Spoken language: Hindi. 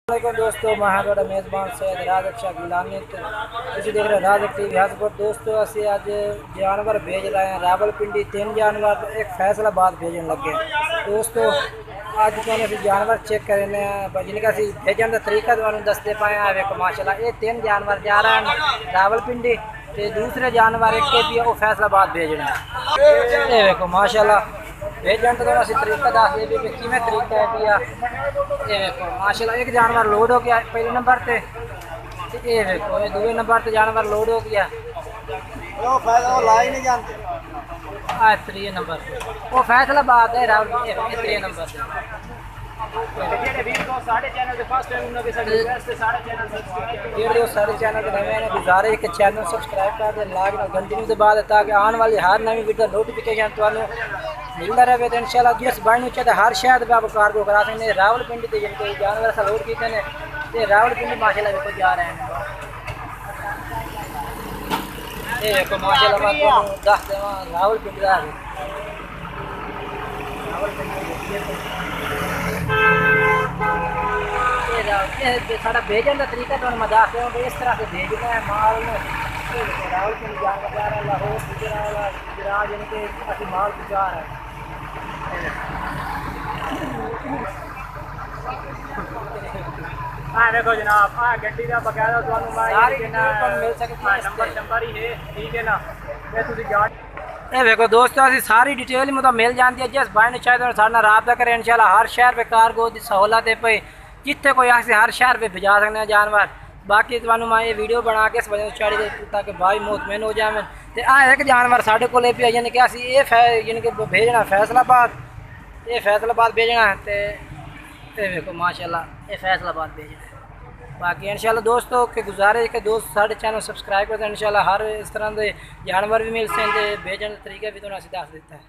वालेकुम दोस्तों, मैं थोड़ा मेज़बान सैयद राजक शाह गिलानी। तुम देख रहे राजक टीवी हसपुर। दोस्तों असी अज जानवर भेज रहे हैं रावलपिंडी। 3 जानवर एक फैसलाबाद भेजन लगे। दोस्तों अज तो असी जानवर चेक करने जिनका असी भेजन का तरीका तुहानू दसते पाए हैं। वेखो माशाल्लाह ये 3 जानवर जा रहे हैं रावलपिंडी ते दूसरे जानवर एक के भी वो फैसलाबाद भेजना है। ये वेखो माशाल्लाह भेजन तो असी तरीका दस दे भी किमें तरीका है पिया। ये देखो माशाल्लाह एक जानवर लोड हो गया पहले नंबर पे। ये देखो ये दूसरे नंबर पे जानवर लोड हो गया। तीसरे नंबर पे वो फैसलाबाद है रावल। तीसरे नंबर पे सारे चैनल नवे गुजारे कि चैनल सबसक्राइब कर दे, लाइक और घंटी के बाद ताकि आने वाली हर नवी वीडियो नोटिफिकेशन तो मिलता रहे। तो इंशाल्लाह जिस बन चाहते हर शहर में आप कार्गो करा सकते हैं। रावलपिंडी से जिनके जानवर से लोड किए हैं रावलपिंडी माशाल्लाह को जा रहे हैं। ये देखो माशाल्लाह मैं दस देव रावलपिंडी का साढ़ा भेजन का तरीका तो मैं दस दूँ इस तरह से भेजना है माल रावलपिंडी जानवर जा रहा है लाहौर गुजरात यानी कि अभी माल पहुँचा रहा है। हाँ देखो जनाब गड्डी का बकायदा मिल सकती नंबर ही है, ठीक है ना। ये देखो दोस्तों असी सारी डिटेल मतलब मिल जाती है। जिस भाई ने चाहे साढ़े रबता करें इंशाल्लाह हर शहर पे कार्गो की सहूलत है पे जितने कोई अस हर शहर पे भिजा सकते हैं जानवर। बाकी तो मैं ये वीडियो बना के इस वजह से चाड़ी ताकि भाई मुतमैन हो जाए। तो एक जानवर साढ़े को यानी कि असी ये यानी कि भेजना फैसलाबाद। ये फैसलाबाद भेजना है तो देखो माशाल्लाह ये फैसलाबाद भेजना है। बाकी इंशाल्लाह दोस्तों के गुजारिश के दोस्त साढ़े चैनल सबसक्राइब करते हैं। इंशाल्लाह हर इस तरह के जानवर भी मिलते हैं। भेजने का तरीका भी तो दस देता है।